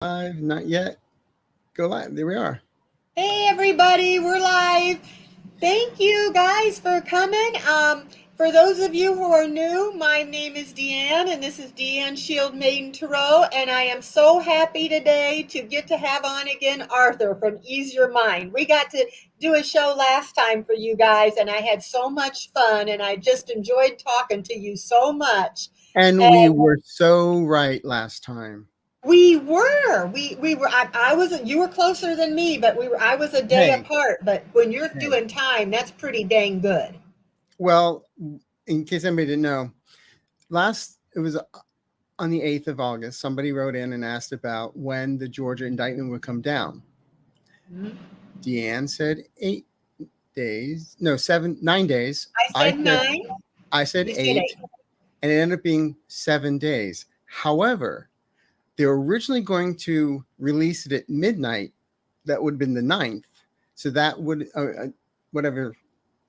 Live, not yet. Go live. There we are. Hey everybody, we're live. Thank you guys for coming. For those of you who are new, my name is Deann and this is Deannsshieldmaidentarot, and I am so happy today to get to have on again Arthur from Ease Your Mind. We got to do a show last time for you guys and I had so much fun and I just enjoyed talking to you so much. And we And were so right last time. we were. I was. You were closer than me, but we were. I was a day Hey, apart. But when you're hey. doing time, that's pretty dang good. Well, in case anybody didn't know, it was on the 8th of August. Somebody wrote in and asked about when the Georgia indictment would come down. Mhm. Deann said 8 days. No, 9 days. I said nine. I said You said 8, eight. and it ended up being 7 days. However, they were originally going to release it at midnight. That would have been the 9th. So that would, whatever,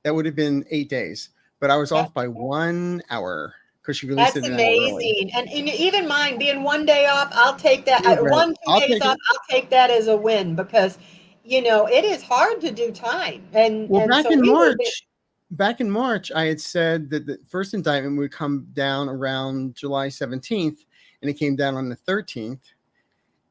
that would have been 8 days. But I was Yep. off by 1 hour because she released That's it an hour early. amazing. And even mine being one day off, I'll take that. You're right. 1, 2 days I'll take off, it. I'll take that as a win because it is hard to do time. And Well, and so we were there. back in March, I had said that the first indictment would come down around July 17th, and it came down on the 13th.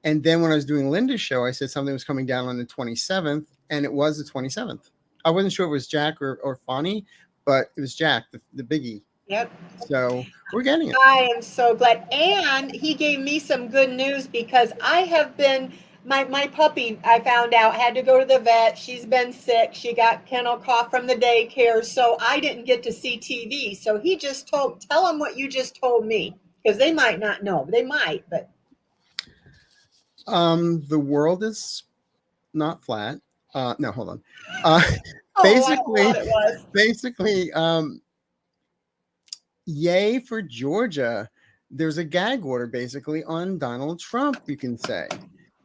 And then when I was doing Linda's show, I said something was coming down on the 27th, and it was the 27th. I wasn't sure if it was Jack or Fonnie, but it was Jack, the biggie. Yep. So we're getting it. I am so glad. And he gave me some good news because I have been, my puppy, I found out, had to go to the vet. She's been sick. She got kennel cough from the daycare. So I didn't get to see TV. So he just tell them what you just told me because they might not know. They might, but. The world is not flat. No, hold on. Uh, Oh, I basically, thought it was. basically, yay for Georgia. There's a gag order basically on Donald Trump, you can say.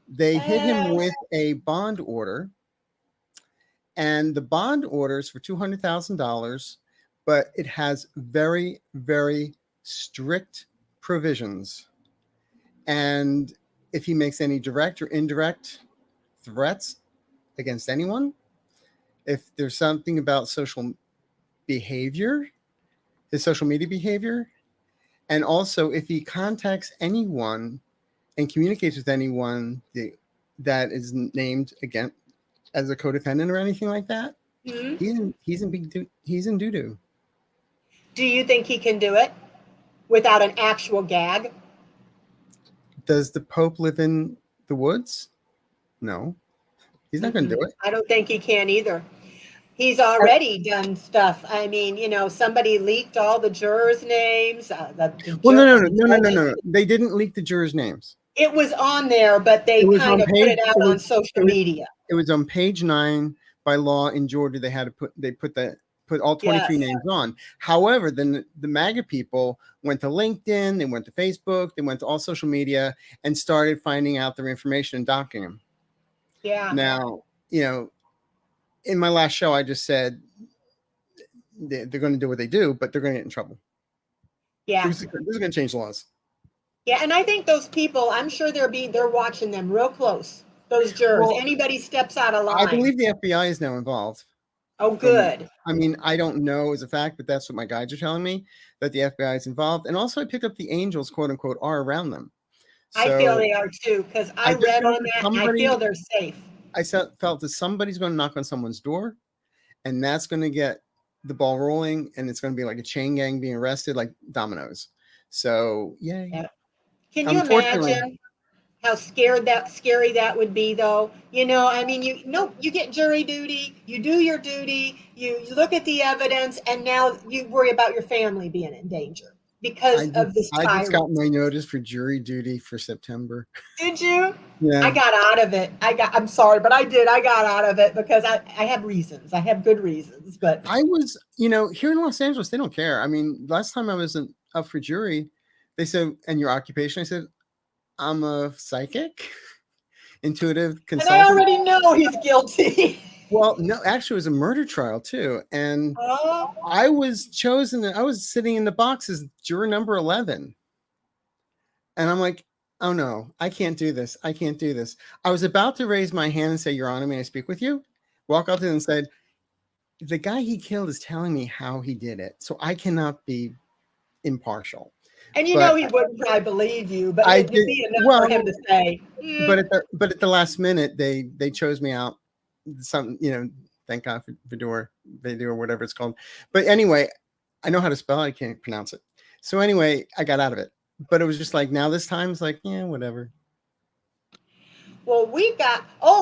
They hit him Yes. with a bond order, and the bond order is for $200,000, but it has very, very strict provisions. And if he makes any direct or indirect threats against anyone, if there's something about social behavior, his social media behavior, and also if he contacts anyone and communicates with anyone that is named again as a co-defendant or anything like that, Hmm. he's in doo doo. Do you think he can do it without an actual gag? Does the Pope live in the woods? No, he's not going to Mm-mm. do it. I don't think he can either. He's already done stuff. I mean, somebody leaked all the jurors' names. Well, The no. judges. They didn't leak the jurors' names. It was on there, but It they was kind on of put page. it out on social It was media. it was on page 9 by law in Georgia. They had to put all 23 Yes. names on. However, then the MAGA people went to LinkedIn, they went to Facebook, they went to all social media and started finding out their information and docking them. Yeah. Now, in my last show, I just said they're going to do what they do, but they're going to get in trouble. Yeah. This is going to change laws. Yeah. And I think those people, I'm sure they're watching them real close. Those jurors. Well, Anybody steps out of I line. believe the FBI is now involved. Oh, good. I mean, I don't know as a fact, but that's what my guides are telling me, that the FBI is involved. And also I picked up the angels, quote unquote, are around them. I feel So they are too, because I I just read felt on that that and I feel somebody, they're safe. felt that somebody's going to knock on someone's door, and that's going to get the ball rolling, and it's going to be like a chain gang being arrested, like dominoes. So yay! Yeah. Can you Unfortunately, imagine how scary that would be though? I mean, you get jury duty, you do your duty, you look at the evidence, and now you worry about your family being in danger I because just of this I just got tyrant. my notice for jury duty for September. Did you? I Yeah. got out of it. I'm sorry, but I did. I got out of it because I have reasons. I have good reasons, but I was, here in Los Angeles, they don't care. I mean, last time I was up for jury, they said, "And your occupation?" I said, "I'm a psychic, intuitive and I consultant." already know he's guilty. Well, no, actually, it was a murder trial too, and Oh, I was chosen. I was sitting in the box as juror number 11, and I'm like, oh no, I can't do this. I can't do this. I was about to raise my hand and say, Your Honor, may I speak with you? Walk up to him and said, the guy he killed is telling me how he did it, so I cannot be impartial. And you know But he wouldn't probably believe you, but I it'd did be enough for well, him to say, but at the last minute, they chose me out. Some, thank God for Vidor, or whatever it's called. But anyway, I know how to spell it. I can't pronounce it. So anyway, I got out of it. But it was just like, now this time it's like, yeah, whatever. well,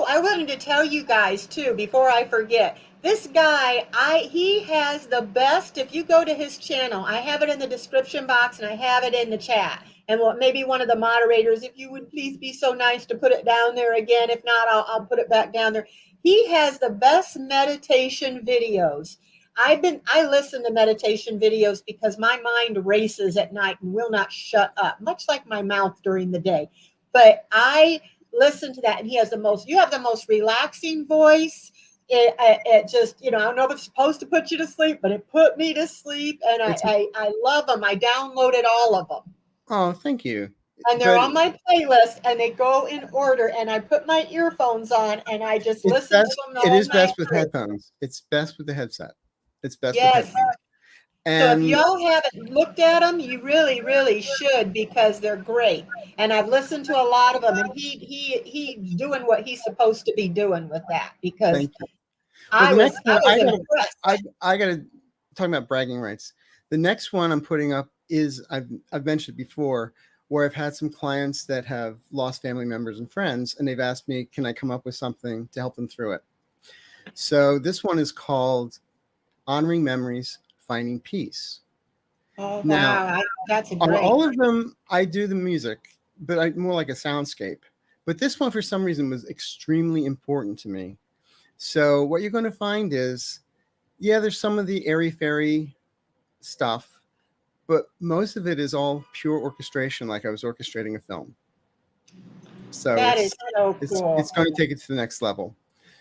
I wanted to tell you guys too, before I forget. This guy, he has the best, if you go to his channel, I have it in the description box and I have it in the chat. And maybe one of the moderators, if you would please be so nice to put it down there again. If not, I'll put it back down there. He has the best meditation videos. I listen to meditation videos because my mind races at night and will not shut up, much like my mouth during the day. But I listen to that, and you have the most relaxing voice. It just, I don't know if it's supposed to put you to sleep, but it put me to sleep, and I love them. I downloaded all of them. Oh, thank you. And they're But on my playlist, and they go in order, and I put my earphones on, and I just it's listen to best. them It all is night best with through. headphones. It's best with the headset. It's best with Yes. headphones. So if And y'all haven't looked at them, you really, really should, because they're great. And I've listened to a lot of them, and he's doing what he's supposed to be doing with that, because thank you. Well, I the was next I one, was impressed. I gotta talking about bragging rights. The next one I'm putting up is I've mentioned it before, where I've had some clients that have lost family members and friends, and they've asked me, can I come up with something to help them through it? So this one is called Honoring Memories, Finding Peace. Oh Now, wow, that's a on great. all of them, I do the music, but I more like a soundscape. But this one, for some reason, was extremely important to me. So what you're going to find is, yeah, there's some of the airy fairy stuff, but most of it is all pure orchestration, like I was orchestrating a film. So That is so it's cool. going to take it to the next level.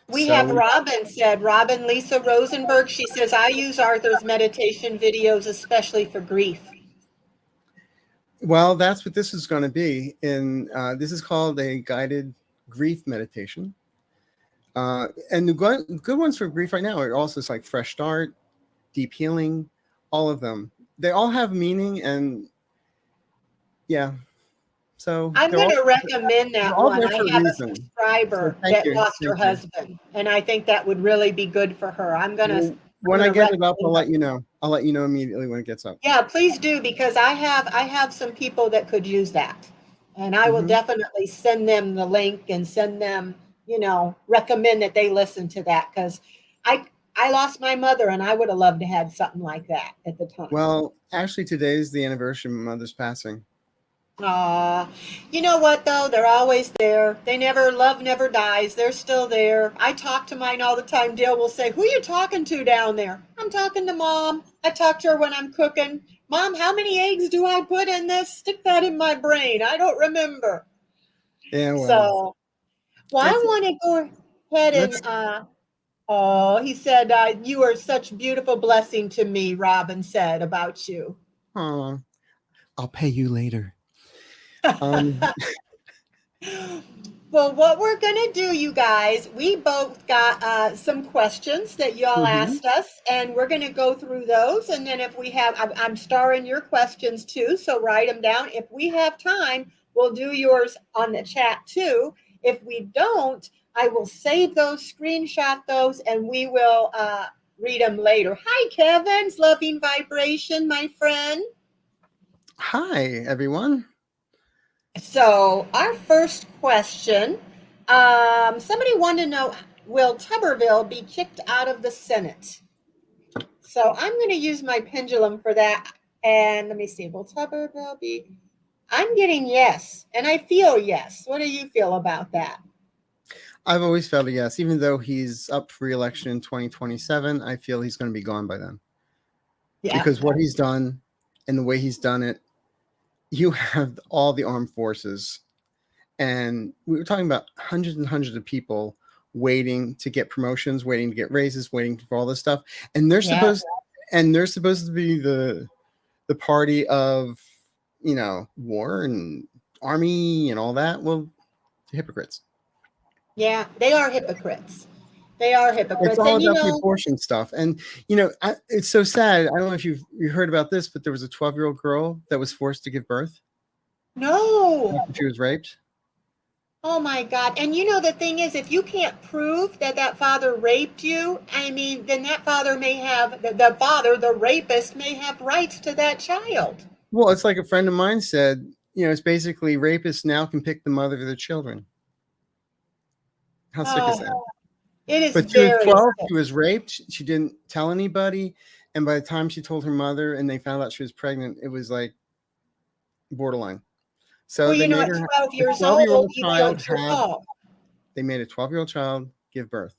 We have So, Robin Lisa Rosenberg. She says, I use Arthur's meditation videos especially for grief. well, that's what this is going to be. And this is called a guided grief meditation. And the good ones for grief right now are also like fresh start, deep healing, all of them. They all have meaning, and yeah. So I'm going to recommend they're that all one. there I for a have a reason. So subscriber thank that you, lost her thank you. husband, and I think that would really be good for her. Well, I'm when going I to get it up, I'll recommend her. let you know. I'll let you know immediately when it gets up. Yeah, please do, because I have some people that could use that. And I will Hmm. definitely send them the link and send them, recommend that they listen to that, because I I lost my mother and I would have loved to have something like that at the time. Well, actually, today is the anniversary of my mother's passing. You know what though? They're always there. Love never dies. They're still there. I talk to mine all the time. Dale will say, "Who you talking to down there?" I'm talking to Mom. I talk to her when I'm cooking. Mom, how many eggs do I put in this? Stick that in my brain. I don't remember. Yeah, well, So, well, I it's want to go ahead let's. and, oh, he said, you are such a beautiful blessing to me, Robin said about you. Oh, I'll pay you later. Um, Well, what we're going to do, you guys, we both got some questions that y'all mhm. asked us, and we're going to go through those. And then if we have, I'm starring your questions too, so write them down. If we have time, we'll do yours on the chat too. If we don't, I will save those, screenshot those, and we will read them later. Hi, Kevin's loving vibration, my friend. Hi, everyone. So, our first question, somebody wanted to know, will Tuberville be kicked out of the Senate? So, I'm going to use my pendulum for that. And let me see, will Tuberville be? I'm getting yes, and I feel yes. What do you feel about that? I've always felt a yes, even though he's up for re-election in 2027. I feel he's going to be gone by then Yeah. because what he's done and the way he's done it, you have all the armed forces, and we were talking about hundreds and hundreds of people waiting to get promotions, waiting to get raises, waiting for all this stuff, and Yeah. they're supposed to be the party of war and army and all that. Well, hypocrites. Yeah, they are hypocrites. They are It's hypocrites. all And, about the abortion stuff. And, it's so sad. I don't know if you heard about this, but there was a 12-year-old girl that was forced to give birth no. after she was raped. Oh my God. And the thing is, if you can't prove that that father raped you, I mean, then that father may have, the father, the rapist, may have rights to that child. Well, it's like a friend of mine said, it's basically rapists now can pick the mother of their children. How sick is that? Oh, it is But she was very 12. sick. She was raped. She didn't tell anybody. And by the time she told her mother and they found out she was pregnant, it was like borderline. So Well, they made at her 12 a years old, 12-year-old you know child it's your have. fault. They made a 12-year-old child give birth.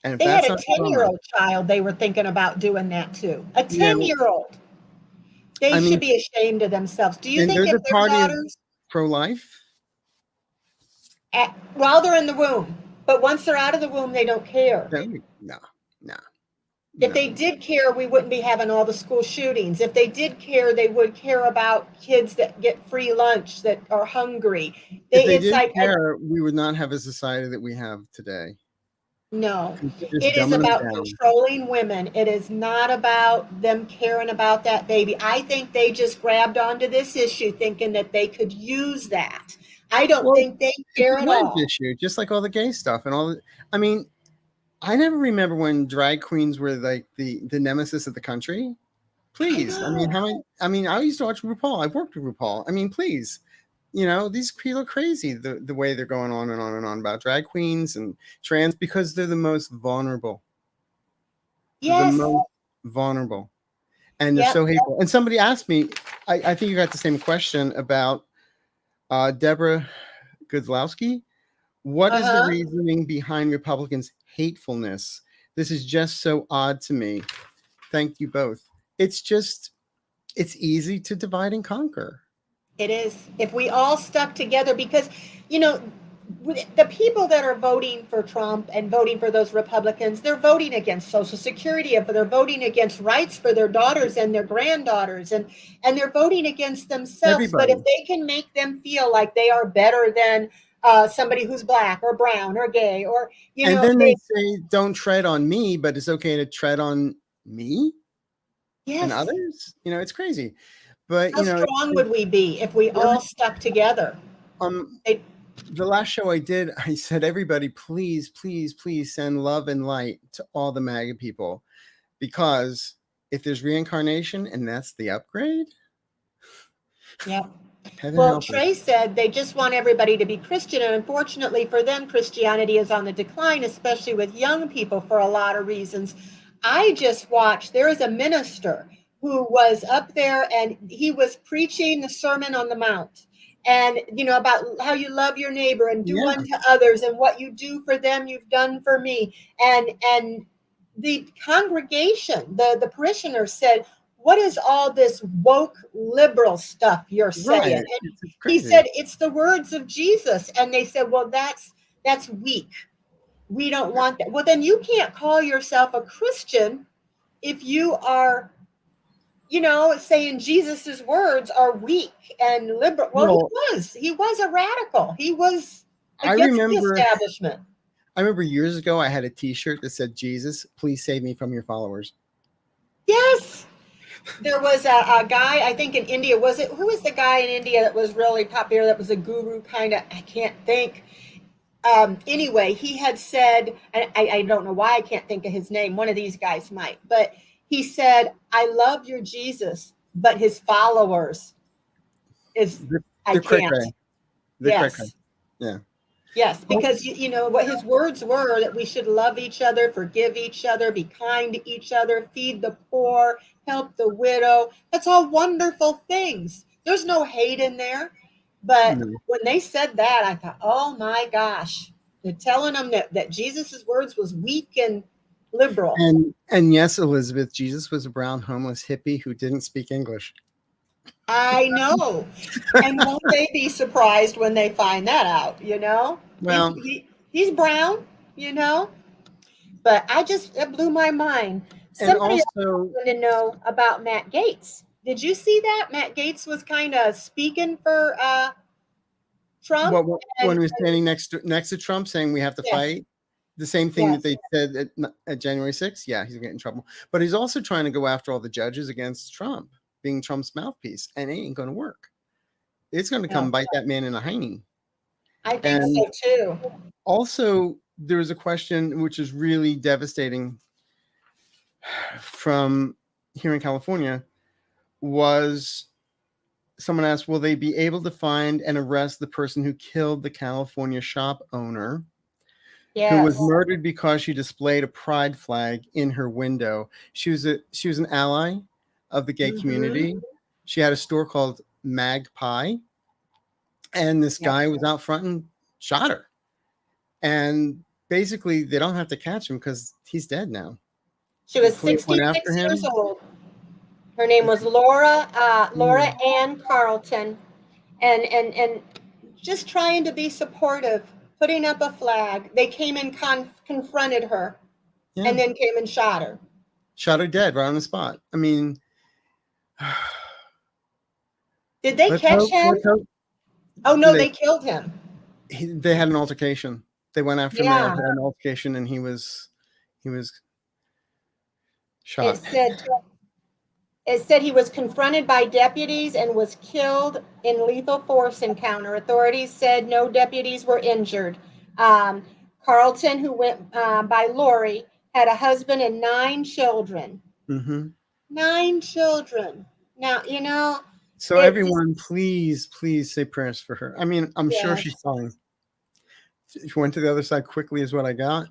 And if They had that's a not trauma, 10-year-old child they were thinking about doing that to. A yeah. 10-year-old. They I mean, should be ashamed of themselves. Do you and think there's if a their party of daughters, pro-life. while they're in the womb, but once they're out of the womb, they don't care? No. If they did care, we wouldn't be having all the school shootings. If they did care, they would care about kids that get free lunch, that are hungry. If they It's didn't like, care, we would not have a society that we have today. no, They're just it is dumbing them about down. controlling women. It is not about them caring about that baby. I think they just grabbed onto this issue thinking that they could use that. I don't Well, think they it's care a at wedge all. issue, just like all the gay stuff and all. I mean, I never remember when drag queens were like the nemesis of the country. Please, I mean, I used to watch RuPaul. I've worked with RuPaul. I mean, please, these people are crazy. The way they're going on and on and on about drag queens and trans because they're the most vulnerable. The Yes. most vulnerable, and they're Yep. so hateful. And somebody asked me, I think you got the same question about Deborah Guzlowski. What is the reasoning behind Republicans' hatefulness? This is just so odd to me. Thank you both. It's easy to divide and conquer. It is. If we all stuck together, because, the people that are voting for Trump and voting for those Republicans, they're voting against Social Security, they're voting against rights for their daughters and their granddaughters, and they're voting against themselves. Everybody. But if they can make them feel like they are better than somebody who's black or brown or gay, or and then they say, "Don't tread on me," but it's okay to tread on me and others. It's crazy. But how strong would we be if we all stuck together? The last show I did, I said, everybody, please, please, please send love and light to all the MAGA people, because if there's reincarnation and that's the upgrade. Yeah. Well, Trey said they just want everybody to be Christian, and unfortunately for them, Christianity is on the decline, especially with young people, for a lot of reasons. I just watched, there is a minister who was up there and he was preaching the Sermon on the Mount, and about how you love your neighbor and do unto others, and what you do for them you've done for me. And the congregation, the parishioners said, "What is all this woke liberal stuff you're saying?" Right. And he said, "It's the words of Jesus." And they said, "Well, that's weak. We don't want that." Well, then you can't call yourself a Christian if you are, saying Jesus's words are weak and liberal. Well, he was a radical. He was against the establishment. I remember years ago, I had a T-shirt that said, "Jesus, please save me from your followers." Yes. There was a guy, I think in India, who was the guy in India that was really popular, that was a guru kind of, I can't think. Anyway, he had said, and I don't know why I can't think of his name, one of these guys might, but he said, "I love your Jesus, but his followers I can't." Yes. Yeah. Yes, because what his words were, that we should love each other, forgive each other, be kind to each other, feed the poor, help the widow. That's all wonderful things. There's no hate in there. But when they said that, I thought, oh my gosh, they're telling them that Jesus's words was weak and liberal. And yes, Elizabeth, Jesus was a brown homeless hippie who didn't speak English. I know. And won't they be surprised when they find that out, Well, he's brown, But it blew my mind. Somebody else wanted to know about Matt Gaetz. Did you see that? Matt Gaetz was kind of speaking for Trump. When And he was standing next to Trump saying we have to yes, fight, the same thing that yes. they said at January 6th. Yeah, he's getting in trouble. But he's also trying to go after all the judges against Trump, being Trump's mouthpiece, and it ain't going to work. It's going to come No, bite that man in the hiney. I think And so too. also, there was a question which is really devastating from here in California. Was someone asked, will they be able to find and arrest the person who killed the California shop owner who was Yes. murdered because she displayed a pride flag in her window? She was an ally of the gay Mhm. community. She had a store called Magpie, and this Yeah. guy was out front and shot her. And basically, they don't have to catch him because he's dead now. She was The police went 66 after years him. old. Her name was Laura Ann Carlton, and just trying to be supportive, putting up a flag. They came and confronted her, Yeah. and then came and shot her. Shot her dead right on the spot. I mean, Did they catch him? Oh no, they killed him. They had an altercation. They went after him. They Yeah. had an altercation, and he was It shot. said he was confronted by deputies and was killed in lethal force encounter. Authorities said no deputies were injured. Carlton, who went by Lori, had a husband and 9 children. Mm-hmm. 9 children. Now, you know. So everyone, please say prayers for her. I mean, I'm sure she's fine. She went to the other side quickly is what I got,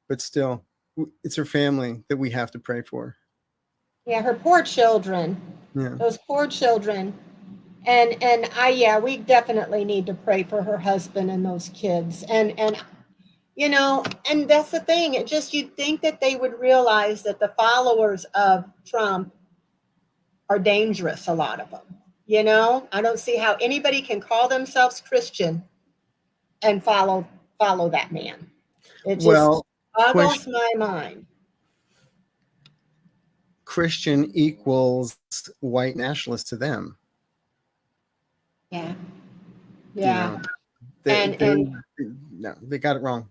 but still, it's her family that we have to pray for. Yeah, her poor children. Yeah. Those poor children. And we definitely need to pray for her husband and those kids. And you know, and that's the thing. It just, you'd think that they would realize that the followers of Trump are dangerous, a lot of them. You know, I don't see how anybody can call themselves Christian and follow that man. It just boggles my mind. Christian equals white nationalist to them. Yeah. Yeah. You know, no, they got it wrong.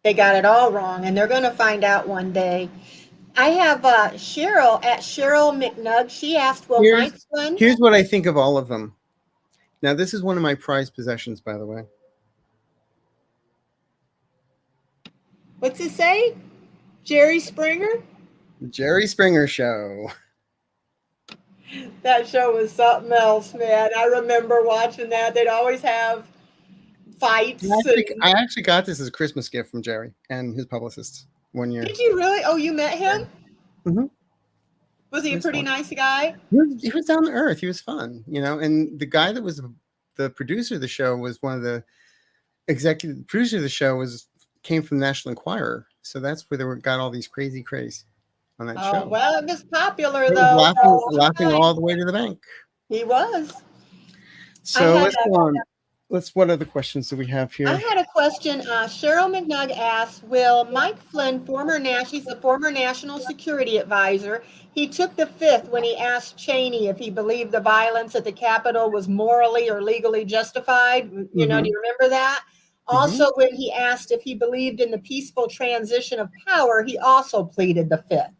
They got it all wrong, and they're going to find out one day. I have Cheryl at Cheryl McNug. She asked, "Will Mike Flynn?" Here's what I think of all of them. Now, this is one of my prized possessions, by the way. What's it say? Jerry Springer? The Jerry Springer Show. That show was something else, man. I remember watching that. They'd always have fights. I actually got this as a Christmas gift from Jerry and his publicist one year. Did you really? Oh, you met him? Mm-hmm. Was he a pretty nice guy? He was down to earth. He was fun, you know. And the guy that was the producer of the show was one of the executive producers of the show came from the National Enquirer. So that's where they got all these crazy on that show. Oh, well, it was popular, though. Laughing all the way to the bank. He was. So let's go on. What other questions do we have here? I had a question. Cheryl McNug asked, will Mike Flynn, he's the former national security advisor, he took the fifth when he asked Cheney if he believed the violence at the Capitol was morally or legally justified. You know, do you remember that? Also, when he asked if he believed in the peaceful transition of power, he also pleaded the fifth.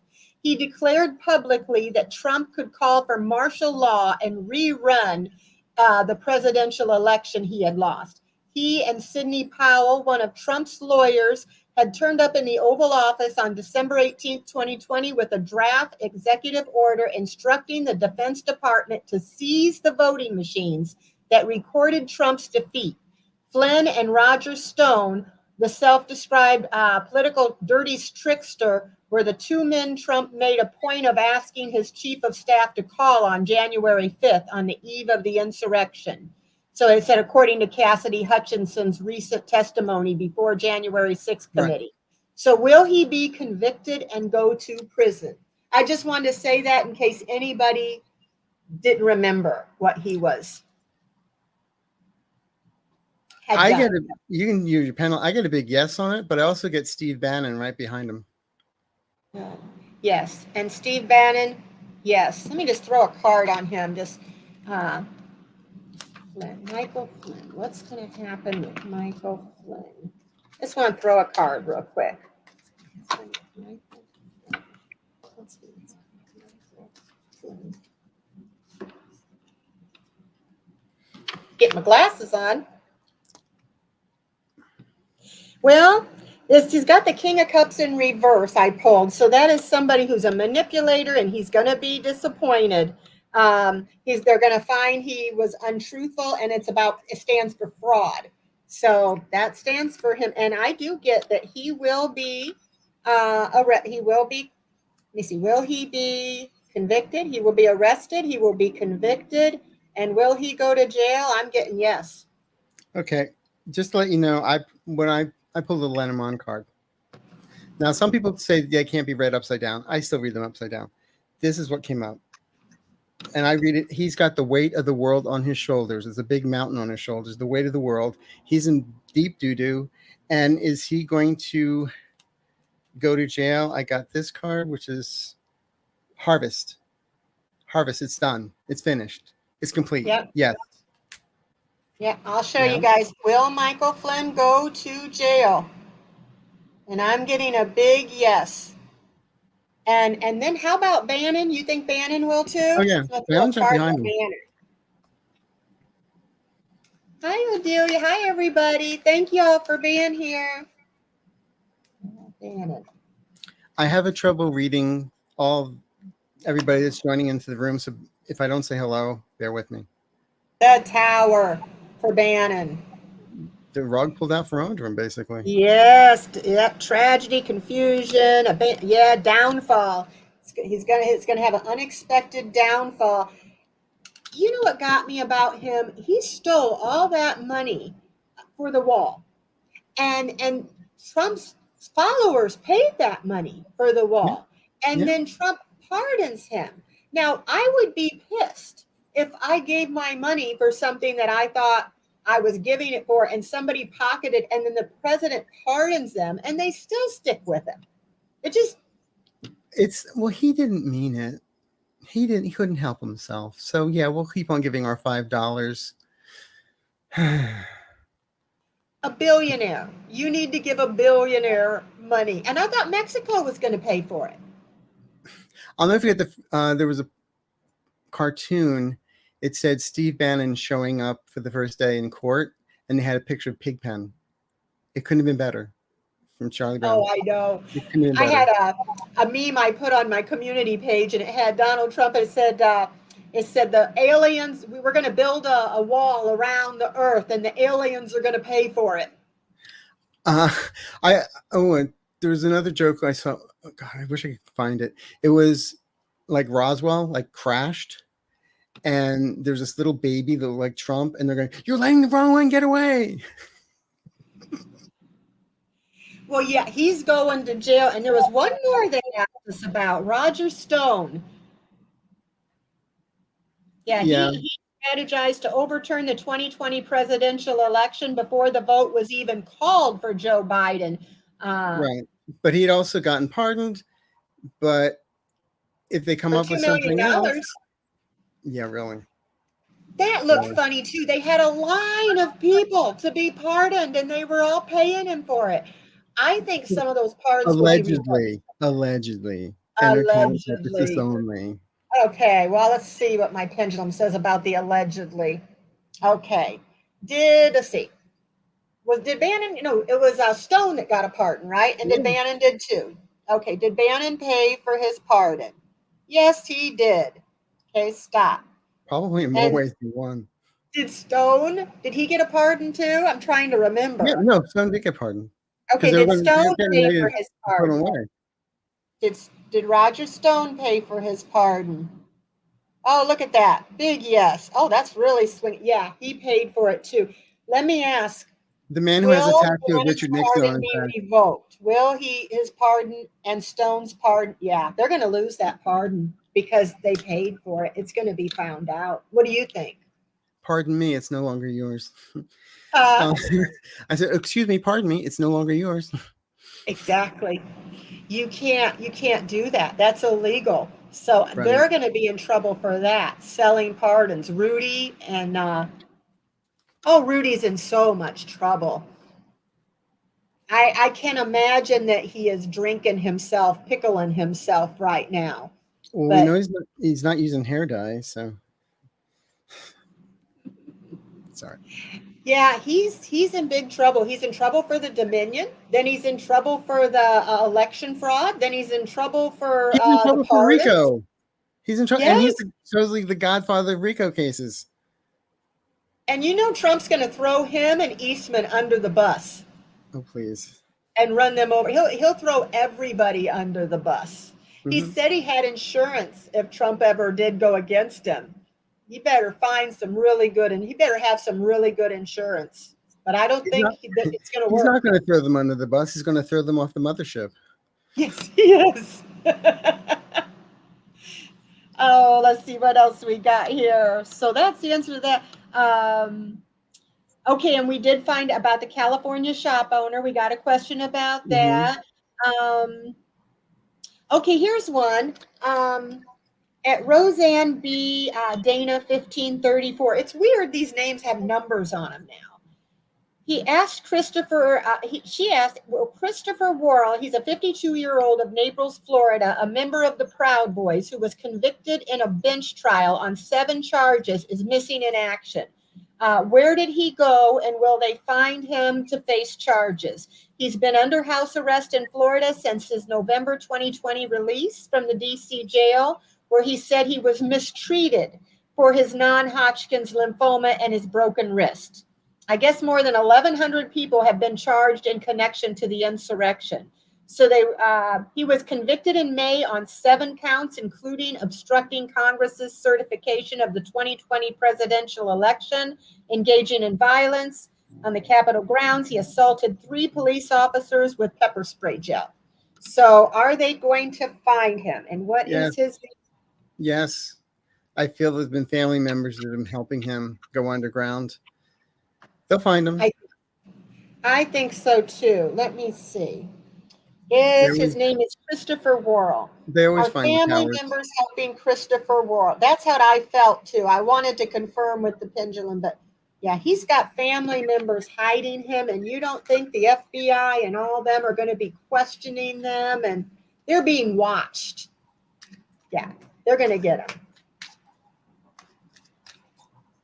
He declared publicly that Trump could call for martial law and rerun the presidential election he had lost. He and Sidney Powell, one of Trump's lawyers, had turned up in the Oval Office on December 18, 2020, with a draft executive order instructing the Defense Department to seize the voting machines that recorded Trump's defeat. Flynn and Roger Stone, the self-described political dirty trickster, were the 2 men Trump made a point of asking his chief of staff to call on January 5th, on the eve of the insurrection. So it said, according to Cassidy Hutchinson's recent testimony before January 6th committee. Right. So will he be convicted and go to prison? I just wanted to say that in case anybody didn't remember what he was. You can use your panel. I get a big yes on it, but I also get Steve Bannon right behind him. Yes, and Steve Bannon, Yes. Let me just throw a card on him. Just Flynn, Michael Flynn. What's going to happen with Michael Flynn? Just want to throw a card real quick. Let's see. Get my glasses on. Well, he's got the King of Cups in reverse, I pulled. So that is somebody who's a manipulator, and he's going to be disappointed. They're going to find he was untruthful, and it stands for fraud. So that stands for him. And I do get that he will be, let me see, will he be convicted? He will be arrested. He will be convicted. And will he go to jail? I'm getting yes. Okay. Just to let you know, I pulled the Lenormand card. Now, some people say they can't be read upside down. I still read them upside down. This is what came out. And I read it. He's got the weight of the world on his shoulders. There's a big mountain on his shoulders, the weight of the world. He's in deep doo-doo. And is he going to go to jail? I got this card, which is Harvest. Harvest. It's done. It's finished. It's complete. Yep. Yes. Yeah, I'll show you guys. Will Michael Flynn go to jail? And I'm getting a big yes. And then how about Bannon? You think Bannon will too? Oh, yeah. Bannon's right behind me. Hi, Odelia. Hi, everybody. Thank you all for being here. Bannon. I have a trouble reading everybody that's joining into the room. So if I don't say hello, bear with me. The Tower for Bannon. The rug pulled out from under him, basically. Yes. Yep. Tragedy, confusion. Downfall. It's gonna have an unexpected downfall. You know what got me about him? He stole all that money for the wall, and Trump's followers paid that money for the wall, and then Trump pardons him. Now, I would be pissed if I gave my money for something that I thought I was giving it for, and somebody pocketed, and then the president pardons them, and they still stick with him. He didn't mean it. He couldn't help himself. So yeah, we'll keep on giving our $5. A billionaire. You need to give a billionaire money. And I thought Mexico was going to pay for it. I'll never forget there was a cartoon. It said Steve Bannon showing up for the first day in court, and they had a picture of Pigpen. It couldn't have been better. From Charlie Brown. Oh, I know. I had a meme I put on my community page, and it had Donald Trump. It said the aliens, we were going to build a wall around the earth, and the aliens are going to pay for it. There was another joke I saw. Oh God, I wish I could find it. It was like Roswell, like crashed, and there's this little baby that looked like Trump, and they're going, "You're letting the wrong one get away." Well, yeah, he's going to jail. And there was one more they asked us about, Roger Stone. Yeah. He strategized to overturn the 2020 presidential election before the vote was even called for Joe Biden. Right. But he'd also gotten pardoned. But if they come up with something else. Yeah, really. That looked funny, too. They had a line of people to be pardoned, and they were all paying him for it. I think some of those pardons allegedly. Entertainment purposes only. Okay, well, let's see what my pendulum says about the allegedly. Okay, let's see. Did Bannon? No, it was Stone that got a pardon, right? And did Bannon did too? Okay, did Bannon pay for his pardon? Yes, he did. Okay, stop. Probably in more ways than one. Did he get a pardon too? I'm trying to remember. Yeah, no, Stone did get pardoned. Okay, did Stone pay for his pardon? Did Roger Stone pay for his pardon? Oh, look at that. Big yes. Oh, that's really swinging. Yeah, he paid for it too. Let me ask. The man who has a tattoo of Richard Nixon on his back. Revoked. Will his pardon and Stone's pardon? Yeah, they're going to lose that pardon because they paid for it. It's going to be found out. What do you think? Pardon me, it's no longer yours. I said, excuse me, pardon me, it's no longer yours. Exactly. You can't do that. That's illegal. So Right. they're going to be in trouble for that, selling pardons. Rudy and, Rudy's in so much trouble. I can imagine that he is drinking himself, pickling himself right now. Well, we But know he's not using hair dye, so sorry. yeah, he's in big trouble. He's in trouble for the Dominion. Then he's in trouble for the election fraud. Then he's in trouble for He's in the trouble for pardons. RICO. He's in trouble, and he's Yes. supposedly the godfather of RICO cases. And you know Trump's going to throw him and Eastman under the bus Oh, please. and run them over. He'll throw everybody under the bus. He Mm-hmm. said he had insurance if Trump ever did go against him. He better find some really good, and he better have some really good insurance. But I don't think that it's going to He's work. not going to throw them under the bus. He's going to throw them off the mothership. Yes, he is. Oh, let's see what else we got here. So that's the answer to that. Okay, and we did find about the California shop owner. We got a question about that. Okay, here's one. At Roseanne B. Dana 1534. It's weird these names have numbers on them now. He asked Christopher, she asked, well, Christopher Worrell, he's a 52-year-old of Naples, Florida, a member of the Proud Boys who was convicted in a bench trial on 7 charges, is missing in action. Where did he go, and will they find him to face charges? He's been under house arrest in Florida since his November 2020 release from the D.C. jail, where he said he was mistreated for his non-Hodgkin's lymphoma and his broken wrist. I guess more than 1,100 people have been charged in connection to the insurrection. So he was convicted in May on 7 counts, including obstructing Congress's certification of the 2020 presidential election, engaging in violence on the Capitol grounds. He assaulted 3 police officers with pepper spray gel. So are they going to find him? And what is his? Yes. I feel there's been family members that have been helping him go underground. They'll find him. I think so too. Let me see. His name is Christopher Worrell. They always Our find family members helping Christopher Worrell. That's how I felt too. I wanted to confirm with the pendulum, but yeah, he's got family members hiding him, and you don't think the FBI and all of them are going to be questioning them, and they're being watched. Yeah, they're going to get him.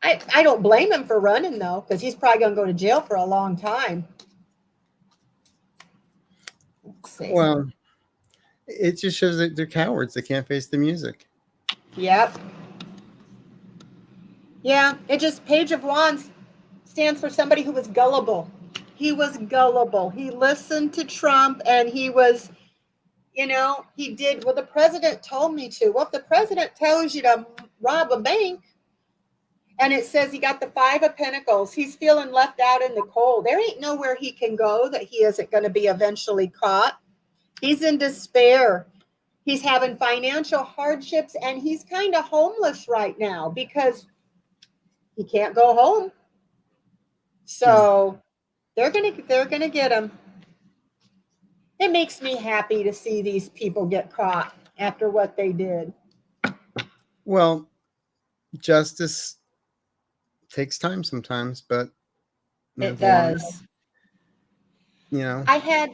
I don't blame him for running though, because he's probably going to go to jail for a long time. Let's see. Well, it just shows that they're cowards. They can't face the music. Yep. Yeah, it just Page of Wands stands for somebody who was gullible. He was gullible. He listened to Trump, and he was, he did, well, the president told me to. Well, if the president tells you to rob a bank, and it says he got the 5 of Pentacles, he's feeling left out in the cold. There ain't nowhere he can go that he isn't going to be eventually caught. He's in despair. He's having financial hardships, and he's kind of homeless right now because he can't go home. So they're gonna get him. It makes me happy to see these people get caught after what they did. Well, justice takes time sometimes, but it does. I had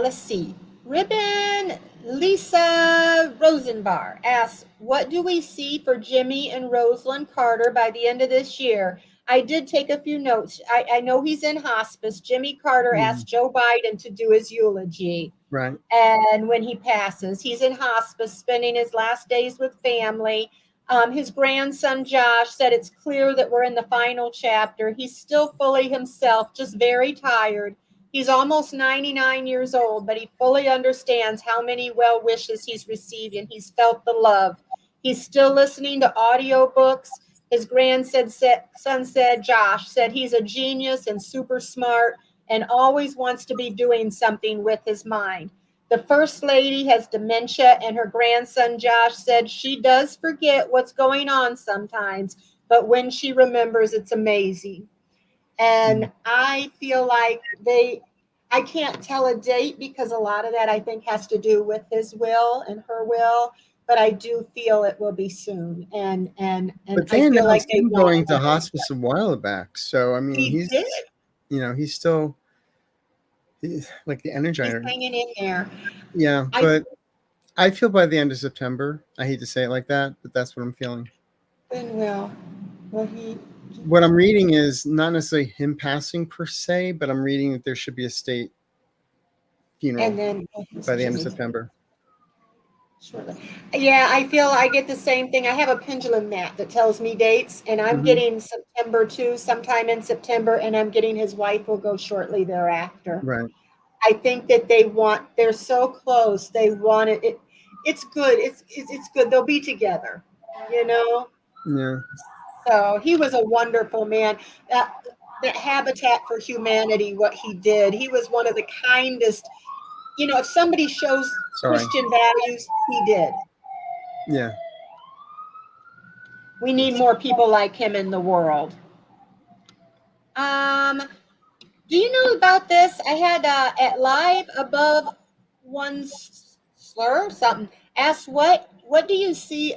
let's see. Ribbon Lisa Rosenbar asks, what do we see for Jimmy and Rosalind Carter by the end of this year? I did take a few notes. I know he's in hospice. Jimmy Carter asked Joe Biden to do his eulogy. Right. And when he passes, he's in hospice, spending his last days with family. His grandson, Josh, said it's clear that we're in the final chapter. He's still fully himself, just very tired. He's almost 99 years old, but he fully understands how many well wishes he's received, and he's felt the love. He's still listening to audiobooks. His grandson said, Josh said he's a genius and super smart and always wants to be doing something with his mind. The first lady has dementia, and her grandson, Josh, said she does forget what's going on sometimes, but when she remembers, it's amazing. And I feel like I can't tell a date because a lot of that I think has to do with his will and her will, but I do feel it will be soon. And But I they feel like announced they him want going to to let him. hospice a while back. So I mean, He did. he's still like the He's energizer. hanging in there. Yeah, I but I feel by the end of September, I hate to say it like that, but that's what I'm feeling. then will he What I'm reading is not necessarily him passing per se, but I'm reading that there should be a state and funeral then by the end of September. shortly. Yeah, I feel I get the same thing. I have a pendulum mat that tells me dates, and I'm Hmm. getting September too, sometime in September, and I'm getting his wife will go shortly thereafter. Right. I think that they're so close. They want it. It's good. It's good. They'll be together, you know? Yeah. So he was a wonderful man. That Habitat for Humanity, what he did, he was one of the kindest. If somebody shows Sorry. Christian values, he did. Yeah. We need more people like him in the world. Um, do you know about this? I had at Live Above One Slur something. Asked what do you see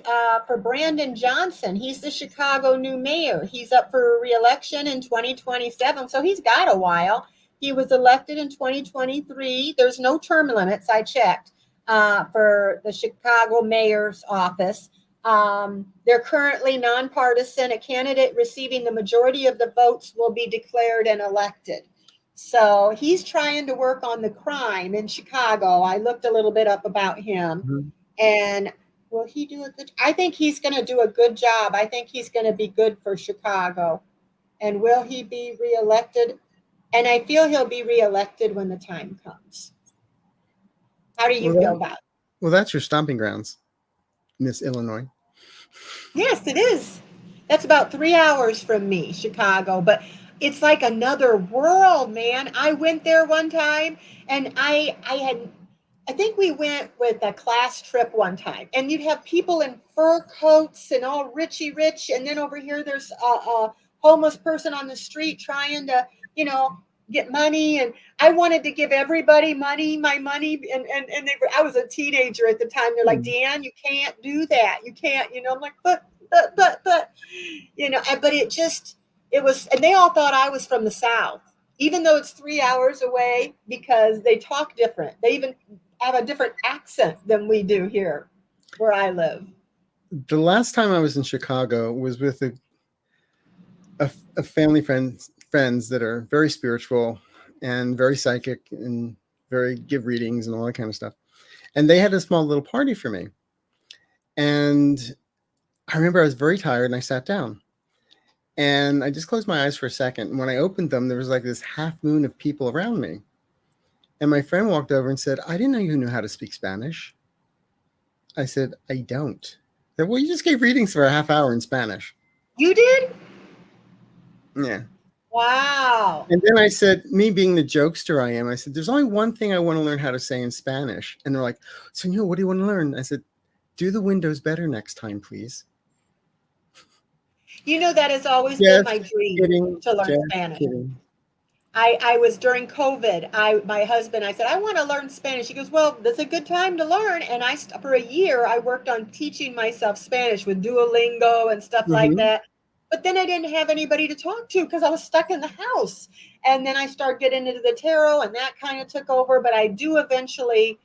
for Brandon Johnson? He's the Chicago new mayor. He's up for re-election in 2027, so he's got a while. He was elected in 2023. There's no term limits. I checked for the Chicago mayor's office. They're currently nonpartisan. A candidate receiving the majority of the votes will be declared and elected. So he's trying to work on the crime in Chicago. I looked a little bit up about him. Mhm. And will he do a good? I think he's going to do a good job. I think he's going to be good for Chicago. And will he be reelected? And I feel he'll be reelected when the time comes. How do you feel about it? Well, that's your stomping grounds, Miss Illinois. Yes, it is. That's about 3 hours from me, Chicago. But it's like another world, man. I went there one time, and I think we went with a class trip one time, and you'd have people in fur coats and all richy rich, and then over here there's a homeless person on the street trying to, get money. And I wanted to give everybody money, my money, and I was a teenager at the time. They're like, Deann, you can't do that. You can't, I'm like, but, but it was, and they all thought I was from the South, even though it's 3 hours away, because they talk different. They even have a different accent than we do here where I live. The last time I was in Chicago was with a family friends that are very spiritual and very psychic and very give readings and all that kind of stuff. And they had a small little party for me. And I remember I was very tired and I sat down. And I just closed my eyes for a second. And when I opened them, there was like this half moon of people around me. And my friend walked over and said, I didn't know you knew how to speak Spanish. I said, I don't. They said, well, you just gave readings for a half hour in Spanish. You did? Yeah. Wow. And then I said, me being the jokester I am, I said, there's only one thing I want to learn how to say in Spanish. And they're like, Senor, what do you want to learn? I said, do the windows better next time, please. That has always been my dream kidding, to learn just Spanish. kidding. I was during COVID. My husband, I said, I want to learn Spanish. He goes, well, that's a good time to learn. And for a year, I worked on teaching myself Spanish with Duolingo and stuff like that. But then I didn't have anybody to talk to because I was stuck in the house. And then I started getting into the tarot, and that kind of took over. But I do eventually,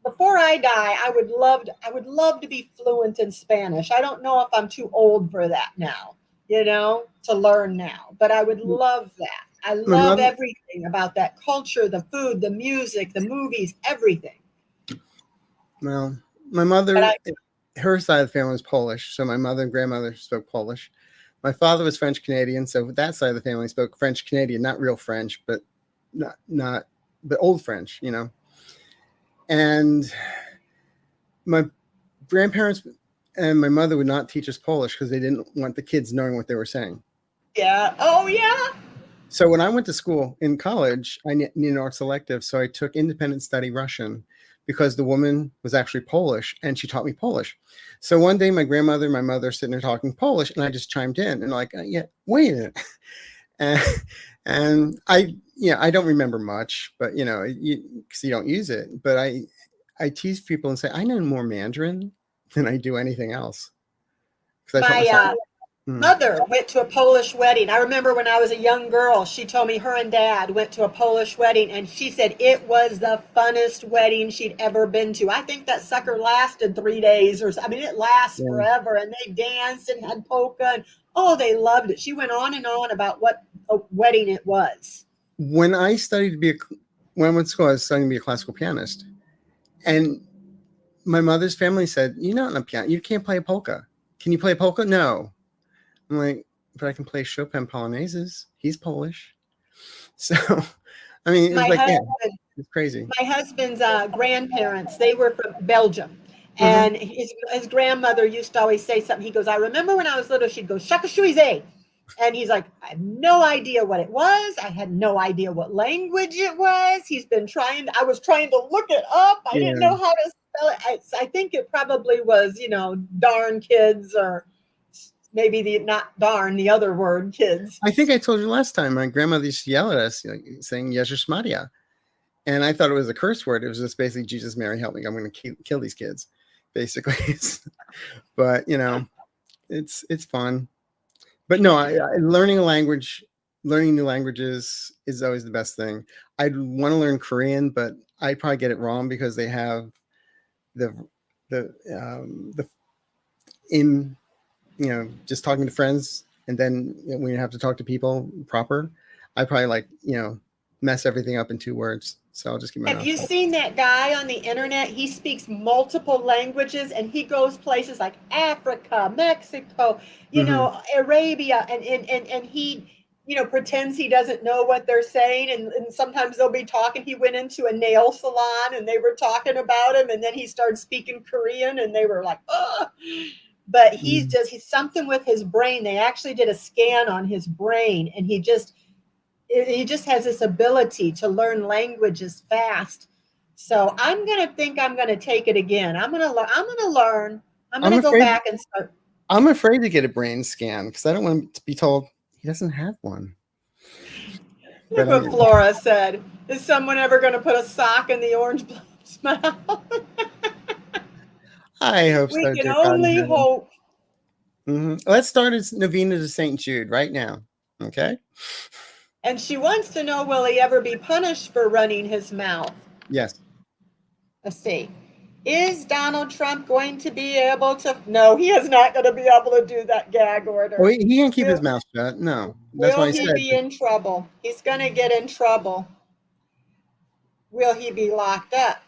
before I die, I would love to be fluent in Spanish. I don't know if I'm too old for that now, to learn now. But I would love that. I love everything about that culture, the food, the music, the movies, everything. Well, my mother, her side of the family was Polish. So my mother and grandmother spoke Polish. My father was French Canadian. So that side of the family spoke French Canadian, not real French, but but old French, And my grandparents and my mother would not teach us Polish because they didn't want the kids knowing what they were saying. Yeah. Oh, yeah. So when I went to school in college, I needed an art selective. So I took independent study Russian because the woman was actually Polish and she taught me Polish. So one day my grandmother and my mother sitting there talking Polish and I just chimed in and like, yeah, wait a minute. And I don't remember much, but because you don't use it. But I tease people and say I know more Mandarin than I do anything else because I taught myself. My mother went to a Polish wedding. I remember when I was a young girl, she told me her and dad went to a Polish wedding, and she said it was the funnest wedding she'd ever been to. I think that sucker lasted 3 days I mean, it lasts forever, and they danced and had polka, and they loved it. She went on and on about what a wedding it was. When I studied to be when I went to school, I was studying to be a classical pianist, and my mother's family said, "You're not on a piano. You can't play a polka. Can you play a polka?" No. I'm like, but I can play Chopin polonaises. He's Polish. So, I mean, it was it's crazy. My husband's grandparents, they were from Belgium. And his grandmother used to always say something. He goes, I remember when I was little, she'd go, Shakashuize. And he's like, I have no idea what it was. I had no idea what language it was. I was trying to look it up. I didn't know how to spell it. I think it probably was, darn kids, or maybe the other word, kids. I think I told you last time, my grandmother used to yell at us, saying Yezus Maria. And I thought it was a curse word. It was just basically, Jesus, Mary, help me. I'm going to kill these kids, basically. But, it's fun. But no, learning new languages is always the best thing. I'd want to learn Korean, but I probably get it wrong because they have just talking to friends, and then when you have to talk to people proper, I probably mess everything up in 2 words. So I'll just keep my mouth. Have you seen that guy on the internet? He speaks multiple languages, and he goes places like Africa, Mexico, Arabia, and he, pretends he doesn't know what they're saying. And sometimes they'll be talking. He went into a nail salon and they were talking about him, and then he started speaking Korean, and they were like, ugh. But he's something with his brain. They actually did a scan on his brain, and he just has this ability to learn languages fast. So I'm going to take it again. I'm going to learn. I'm going to go back and start. I'm afraid to get a brain scan because I don't want to be told he doesn't have one. Look what Flora said. Is someone ever going to put a sock in the orange blood's mouth? I hope so. We can only hope. Let's start a novena to St. Jude right now. Okay. And she wants to know, will he ever be punished for running his mouth? Yes. Let's see. Is Donald Trump going to be able to? No, he is not going to be able to do that gag order. Well, he can't keep his mouth shut. No. That's why I said. Will he be in trouble? He's going to get in trouble. Will he be locked up?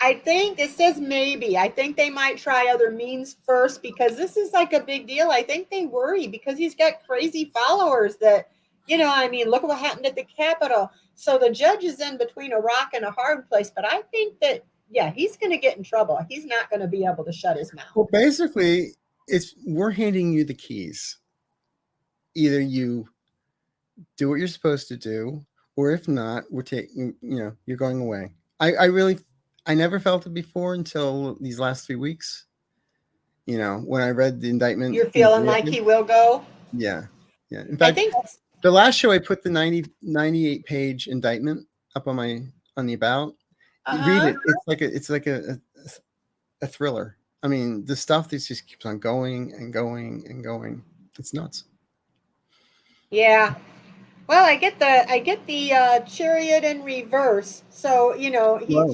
I think it says maybe. I think they might try other means first because this is like a big deal. I think they worry because he's got crazy followers that, look at what happened at the Capitol. So the judge is in between a rock and a hard place. But I think that, he's going to get in trouble. He's not going to be able to shut his mouth. Well, basically, we're handing you the keys. Either you do what you're supposed to do, or if not, we're taking, you're going away. I never felt it before until these last 3 weeks. When I read the indictment. You're feeling like he will go? Yeah. Yeah. In fact, I think the last show I put the 98-page indictment up on the about. Read it. It's like a thriller. I mean, the stuff that just keeps on going and going and going. It's nuts. Yeah. Well, I get the chariot in reverse. So,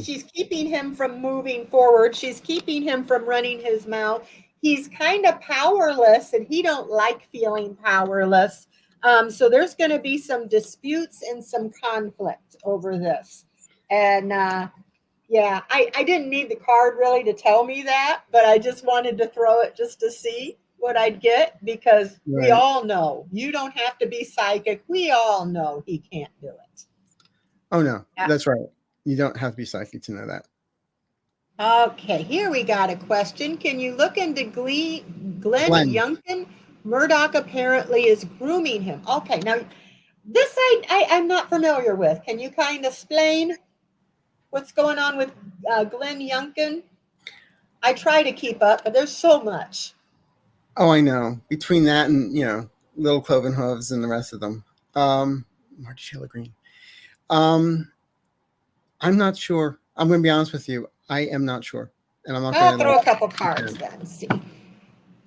she's keeping him from moving forward. She's keeping him from running his mouth. He's kind of powerless, and he don't like feeling powerless. So there's going to be some disputes and some conflict over this. And, I didn't need the card really to tell me that, but I just wanted to throw it just to see what I'd get, because we all know you don't have to be psychic. We all know he can't do it. Oh no, that's right. You don't have to be psychic to know that. Okay, here we got a question. Can you look into Glenn Youngkin? Murdoch apparently is grooming him. Okay, now this I'm not familiar with. Can you kind of explain what's going on with Glenn Youngkin? I try to keep up, but there's so much. Oh, I know. Between that and, Little Cloven Hooves and the rest of them. Marty Taylor Greene. I'm not sure. I'm going to be honest with you. I am not sure, and I'm not I'll going to throw a couple cards then. See.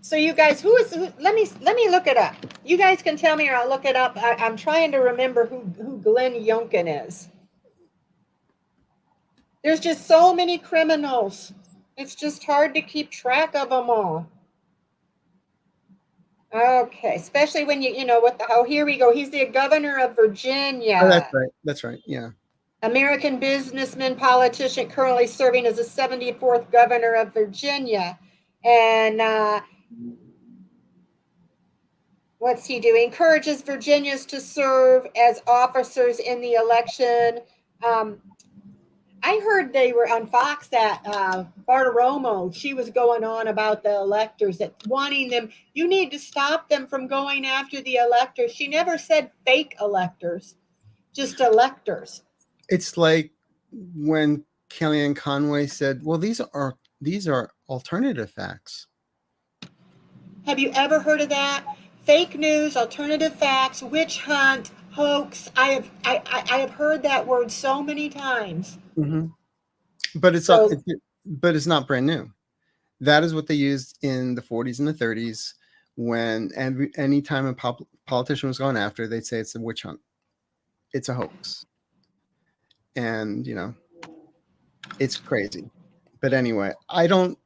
So you guys, let me look it up. You guys can tell me, or I'll look it up. I'm trying to remember who Glenn Youngkin is. There's just so many criminals. It's just hard to keep track of them all. Okay, especially when you know what the, oh, here we go. He's the governor of Virginia. Oh, that's right. That's right. Yeah. American businessman, politician, currently serving as the 74th governor of Virginia. And what's he do? He encourages Virginians to serve as officers in the election. I heard they were on Fox that Bartiromo, she was going on about the electors, that wanting them, you need to stop them from going after the electors. She never said fake electors, just electors. It's like when Kellyanne Conway said, well, these are alternative facts. Have you ever heard of that? Fake news, alternative facts, witch hunt, hoax. I have heard that word so many times. Mm-hmm. But it's not brand new. That is what they used in the 40s and the 30s when any time a politician was gone after, they'd say it's a witch hunt. It's a hoax. And, it's crazy. But anyway, I don't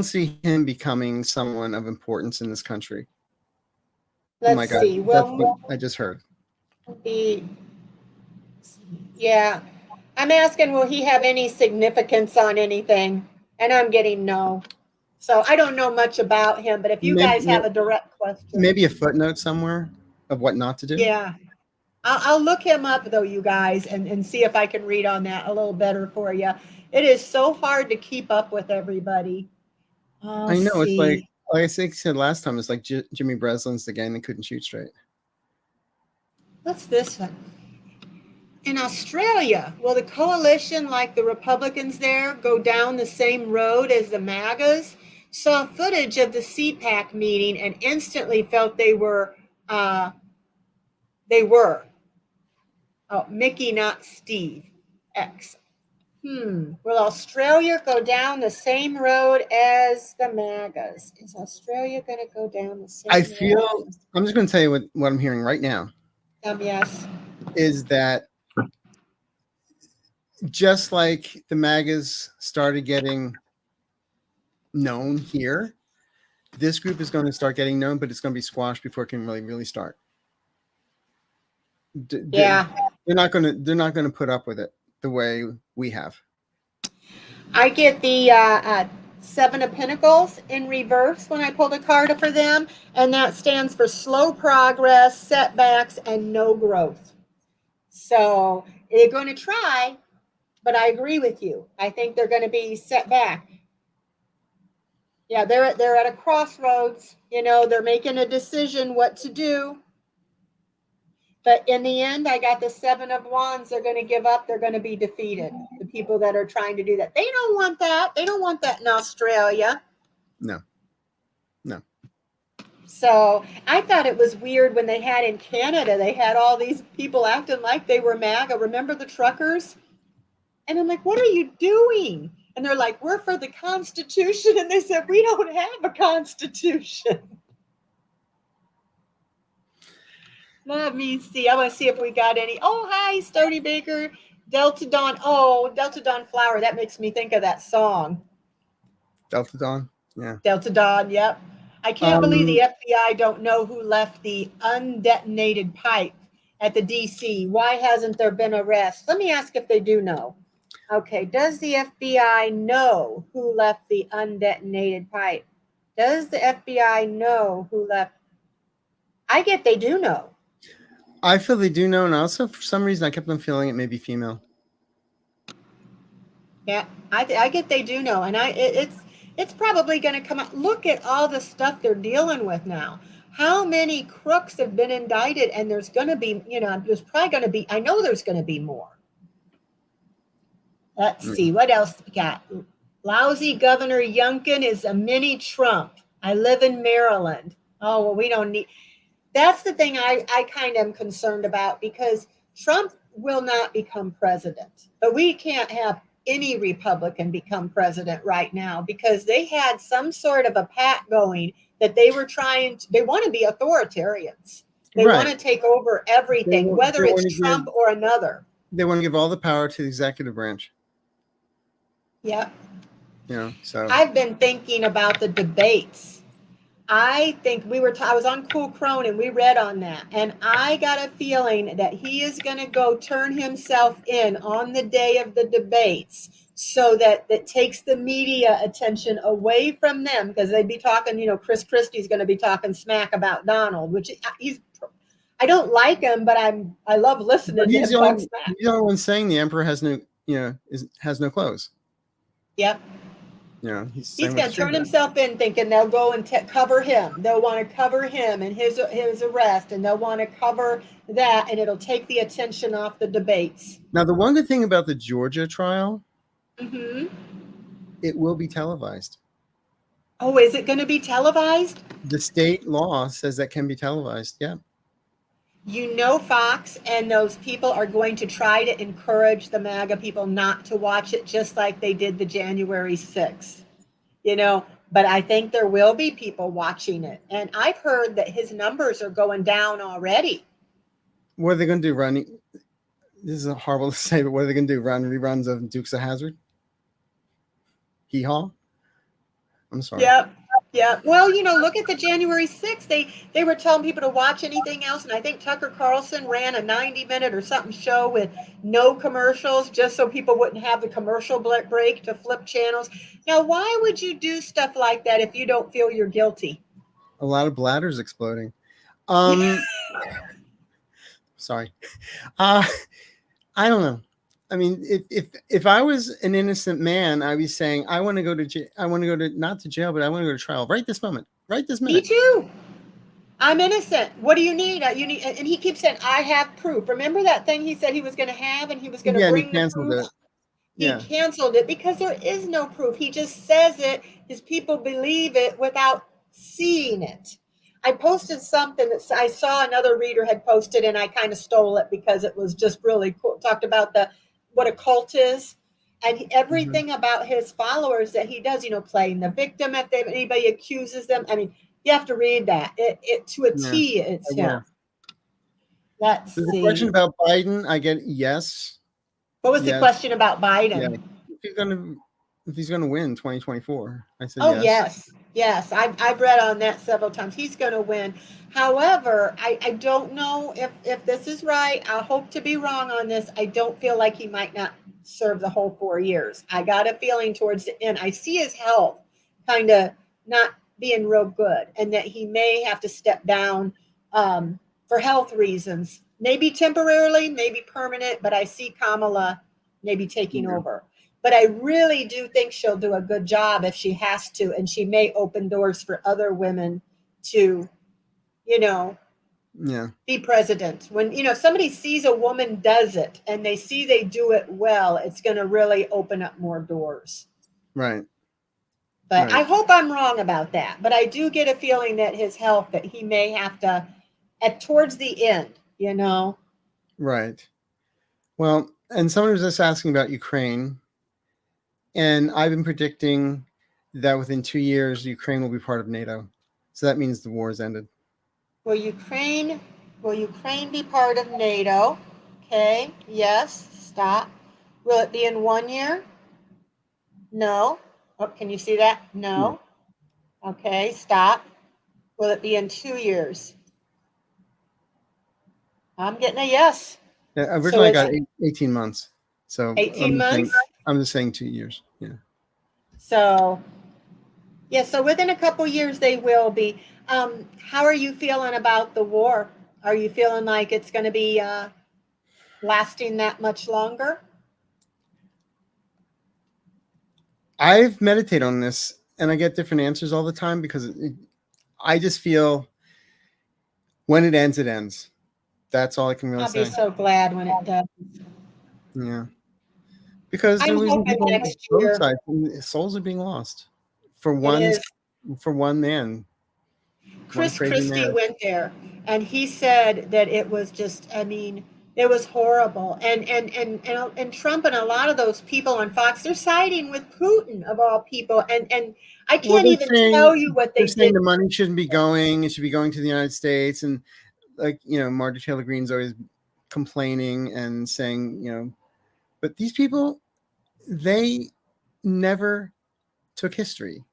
see him becoming someone of importance in this country. Let's oh my God, see. Well, that's what I just heard. Yeah. I'm asking, will he have any significance on anything? And I'm getting no. So I don't know much about him, but if you guys have a direct question. Maybe a footnote somewhere of what not to do. Yeah. I'll look him up, though, you guys, and see if I can read on that a little better for you. It is so hard to keep up with everybody. I know. It's like I said last time, it's like Jimmy Breslin's the gang that couldn't shoot straight. What's this one? In Australia, will the coalition, like the Republicans there, go down the same road as the MAGAs? Saw footage of the CPAC meeting and instantly felt they were. Oh, Mickey, not Steve. X. Will Australia go down the same road as the MAGAs? Is Australia going to go down the same road? I'm just going to tell you what I'm hearing right now. Yes. Is that just like the MAGAs started getting known here, this group is going to start getting known, but it's going to be squashed before it can really start. Yeah. They're not going to put up with it the way we have. I get the Seven of Pentacles in reverse when I pulled a card for them, and that stands for slow progress, setbacks, and no growth. So they're going to try, but I agree with you. I think they're going to be set back. Yeah, they're at a crossroads. They're making a decision what to do. But in the end, I got the Seven of Wands. They're going to give up. They're going to be defeated. The people that are trying to do that. They don't want that. They don't want that in Australia. No. So I thought it was weird when they had in Canada, they had all these people acting like they were MAGA. Remember the truckers? And I'm like, what are you doing? And they're like, we're for the Constitution. And they said, we don't have a Constitution. Let me see. I want to see if we got any. Oh, hi, Sturdy Baker. Delta Dawn. Oh, Delta Dawn Flower. That makes me think of that song. Delta Dawn? Yeah. Delta Dawn, yep. I can't believe the FBI don't know who left the undetonated pipe at the DC. Why hasn't there been arrests? Let me ask if they do know. Okay, does the FBI know who left the undetonated pipe? Does the FBI know who left? I get they do know. I feel they do know, and also for some reason I kept on feeling it may be female. Yeah, I get they do know, and it's probably going to come out. Look at all the stuff they're dealing with now. How many crooks have been indicted, and there's going to be, there's probably going to be. I know there's going to be more. Let's see what else we got. Lousy Governor Youngkin is a mini Trump. I live in Maryland. Oh well, we don't need. That's the thing I kind of am concerned about, because Trump will not become president, but we can't have any Republican become president right now, because they had some sort of a pact going that they want to be authoritarians. They want Right. to take over everything, whether they want it's to give Trump or another. they want to give all the power to the executive branch. Yeah. So I've been thinking about the debates. I think I was on Cool Crone and we read on that. And I got a feeling that he is going to go turn himself in on the day of the debates, so that it takes the media attention away from them, because they'd be talking, Chris Christie's going to be talking smack about Donald, which I don't like him, but I love listening to him talk smack. He's the only one saying the emperor has no, has no clothes. Yep. He's going to turn himself in, thinking they'll go and cover him. They'll want to cover him and his arrest, and they'll want to cover that, and it'll take the attention off the debates. Now, the one good thing about the Georgia trial, Mm-hmm. it will be televised. Oh, is it going to be televised? The state law says that can be televised. Yeah. Fox and those people are going to try to encourage the MAGA people not to watch it, just like they did the January 6th. But I think there will be people watching it. And I've heard that his numbers are going down already. What are they going to do, Run? This is horrible to say, but what are they going to do? Run reruns of Dukes of Hazzard? Hee-haw? I'm sorry. Yep. Yeah. Well, look at the January 6th. They were telling people to watch anything else. And I think Tucker Carlson ran a 90-minute or something show with no commercials, just so people wouldn't have the commercial break to flip channels. Now, why would you do stuff like that if you don't feel you're guilty? A lot of bladders exploding. Sorry. I don't know. I mean, if I was an innocent man, I'd be saying, I want to go to jail. I want to go to, not to jail, but I want to go to trial right this moment. Right this minute. Me too. I'm innocent. What do you need? And he keeps saying, I have proof. Remember that thing he said he was going to have, and he was going to bring the proof? He canceled it because there is no proof. He just says it. His people believe it without seeing it. I posted something that I saw another reader had posted, and I kind of stole it because it was just really cool. Talked about what a cult is, and everything about his followers that he does, playing the victim if anybody accuses them. I mean, you have to read that. It to a T, it's him. Let's see. The question about Biden, I get yes. What was the question about Biden? Yeah. If he's gonna win 2024, I said yes. Yes, I've read on that several times. He's going to win. However, I don't know if this is right. I hope to be wrong on this. I don't feel like he might not serve the whole 4 years. I got a feeling towards the end. I see his health kind of not being real good, and that he may have to step down for health reasons. Maybe temporarily, maybe permanent, but I see Kamala maybe taking over. But I really do think she'll do a good job if she has to, and she may open doors for other women to, be president. When, if somebody sees a woman does it and they see they do it well, it's going to really open up more doors. Right. But I hope I'm wrong about that. But I do get a feeling that his health, that he may have to, towards the end, Right. Well, and someone was just asking about Ukraine. And I've been predicting that within 2 years, Ukraine will be part of NATO. So that means the war has ended. Will Ukraine be part of NATO? Okay. Yes. Stop. Will it be in 1 year? No. Oh, can you see that? No. Okay. Stop. Will it be in 2 years? I'm getting a yes. Yeah, originally I got 18 months. So 18 months? I'm just saying 2 years. Yeah. So within a couple years they will be. How are you feeling about the war? Are you feeling like it's going to be lasting that much longer? I've meditated on this, and I get different answers all the time, because I just feel when it ends, it ends. That's all I can really say. I'll be so glad when it does. Yeah. Because they're losing people on both sides, and souls are being lost for one man. one Chris crazy Christie man. went there, and he said that it was just, I mean, it was horrible. And Trump and a lot of those people on Fox, they're siding with Putin of all people. And I Well, can't even tell you what they're they saying did. the money shouldn't be going. It should be going to the United States. And like, Marjorie Taylor Greene's always complaining and saying, but these people, they never took history.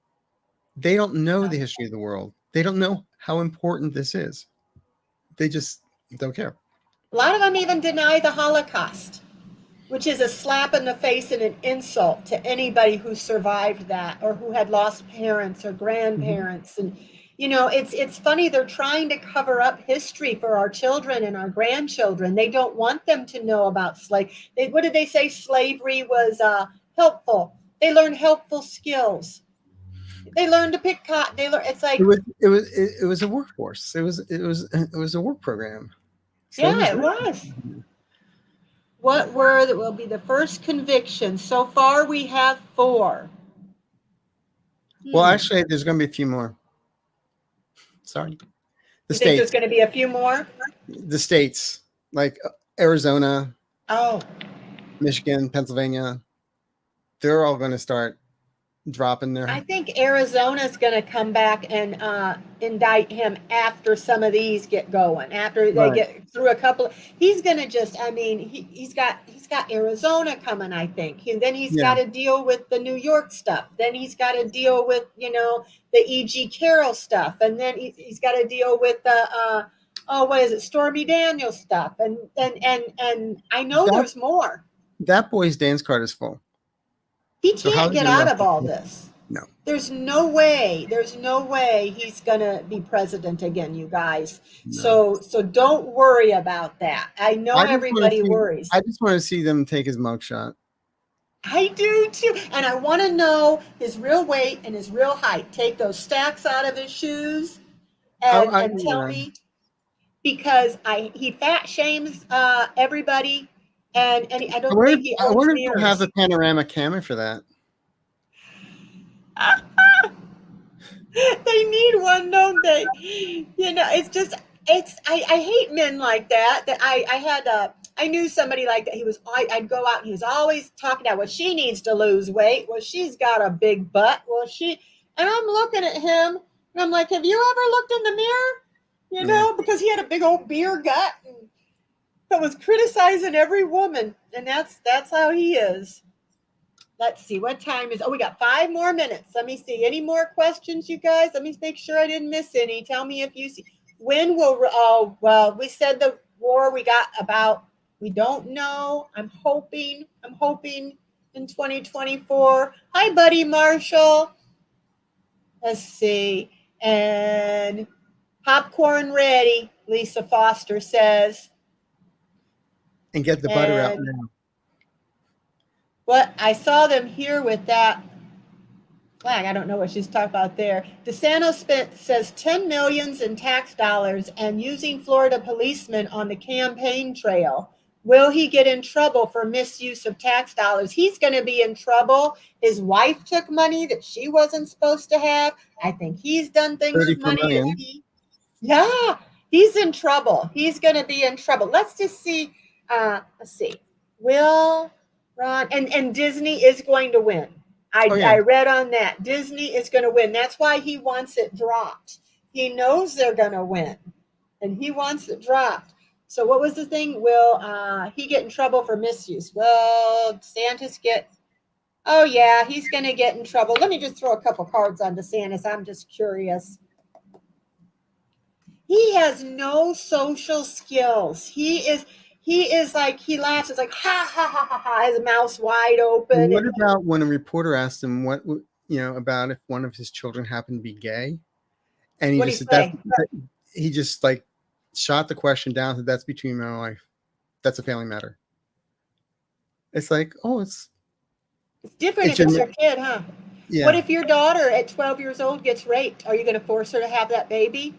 They don't know the history of the world. They don't know how important this is. They just don't care. A lot of them even deny the Holocaust, which is a slap in the face and an insult to anybody who survived that or who had lost parents or grandparents. And it's funny, they're trying to cover up history for our children and our grandchildren. They don't want them to know about what did they say? Slavery was helpful. They learned helpful skills. They learned to pick cotton. It's like it was a workforce. It was a work program. yeah, it was. What word will be the first conviction? So far, we have 4. Well, actually, there's going to be a few more. Sorry. You think there's going to be a few more? The states, like Arizona, Oh, Michigan, Pennsylvania, they're all going to start dropping their. I think Arizona's going to come back and indict him after some of these get going. After they get through a couple, he's going to just. I mean, he's got Arizona coming. I think. Then he's got to deal with the New York stuff. Then he's got to deal with the E.G. Carroll stuff, and then he's got to deal with the what is it, Stormy Daniels stuff, and I know there's more. That boy's dance card is full. He can't get out of all this. No. There's no way he's going to be president again, you guys. No. So don't worry about that. I know everybody worries. I just want to see them take his mugshot. I do too. And I want to know his real weight and his real height. Take those stacks out of his shoes and tell me, because he fat shames everybody. And I don't think he owns I wonder mirrors. if we'll have a panoramic camera for that. They need one, don't they? It's just I hate men like that. That I knew somebody like that. I'd go out and he was always talking about, well, she needs to lose weight. Well, she's got a big butt. And I'm looking at him and I'm like, have you ever looked in the mirror? Because he had a big old beer gut and that was criticizing every woman. And that's how he is. Let's see, what time is. Oh, we got 5 more minutes. Let me see. Any more questions, you guys? Let me make sure I didn't miss any. Tell me if you see. When will. Oh, well, we said the war we got about. We don't know. I'm hoping in 2024. Hi, buddy Marshall. Let's see. And popcorn ready, Lisa Foster says. And get the butter out now. What I saw them here with that flag. I don't know what she's talking about there. DeSantis says 10 millions in tax dollars and using Florida policemen on the campaign trail. Will he get in trouble for misuse of tax dollars? He's going to be in trouble. His wife took money that she wasn't supposed to have. I think he's done things with money. He's in trouble. He's going to be in trouble. Let's just see. Let's see. Will Ron and Disney is going to win. I read on that. Disney is going to win. That's why he wants it dropped. He knows they're going to win, and he wants it dropped. So what was the thing? Will he get in trouble for misuse? Well, DeSantis oh yeah, he's going to get in trouble. Let me just throw a couple cards on DeSantis. I'm just curious. He has no social skills. He is like, he laughs. It's like, ha, ha, ha, ha, ha. His mouth's wide open. What about when a reporter asked him about if one of his children happened to be gay? And he just like shot the question down. Said, that's between my wife. That's a family matter. It's like, it's different if it's your kid, huh? Yeah. What if your daughter at 12 years old gets raped? Are you going to force her to have that baby?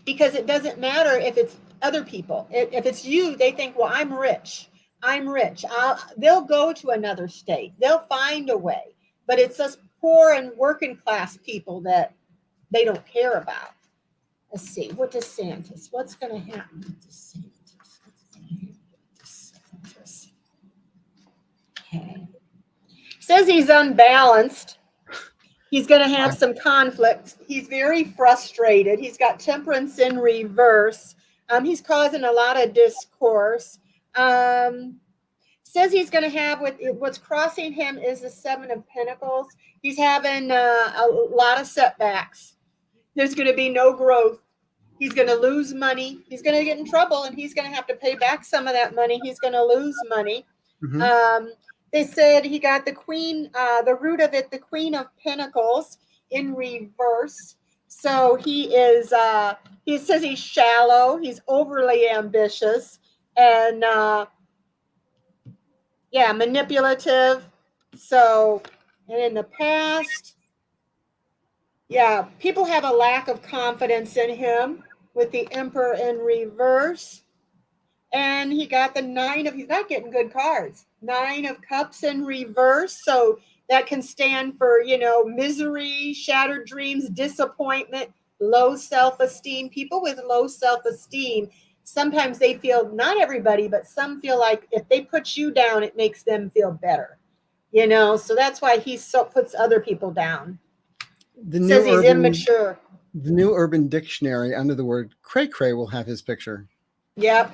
Because it doesn't matter if it's other people. If it's you, they think, well, I'm rich. They'll go to another state. They'll find a way. But it's us poor and working class people that they don't care about. Let's see. What DeSantis? What's going to happen with DeSantis? What's going to happen with DeSantis? Okay. Says he's unbalanced. He's going to have some conflict. He's very frustrated. He's got temperance in reverse. He's causing a lot of discourse. Says he's going to have what's crossing him is the Seven of Pentacles. He's having a lot of setbacks. There's going to be no growth. He's going to lose money. He's going to get in trouble, and he's going to have to pay back some of that money. He's going to lose money. Mm-hmm. They said he got the queen, the root of it, the Queen of Pentacles in reverse. So he says he's shallow. He's overly ambitious and, manipulative. So, and in the past, people have a lack of confidence in him with the Emperor in reverse. And he got the he's not getting good cards. 9 of Cups in reverse. So that can stand for, misery, shattered dreams, disappointment, low self-esteem. People with low self-esteem, sometimes they feel, not everybody, but some feel like if they put you down, it makes them feel better. So that's why he puts other people down. Says he's immature. The new Urban Dictionary under the word cray-cray will have his picture. Yep.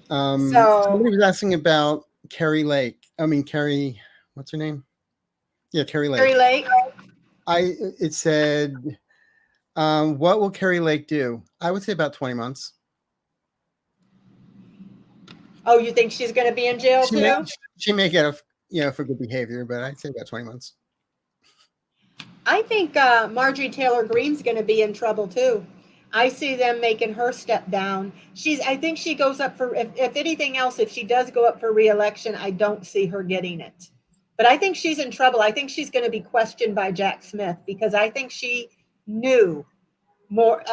Somebody was asking about Carrie Lake. Carrie, what's her name? Yeah, Carrie Lake. Carrie Lake. It said, what will Carrie Lake do? I would say about 20 months. Oh, you think she's going to be in jail too? She may get for good behavior, but I'd say about 20 months. I think Marjorie Taylor Greene's going to be in trouble too. I see them making her step down. I think she goes up for, if anything else, if she does go up for re-election, I don't see her getting it. But I think she's in trouble. I think she's going to be questioned by Jack Smith because I think she knew more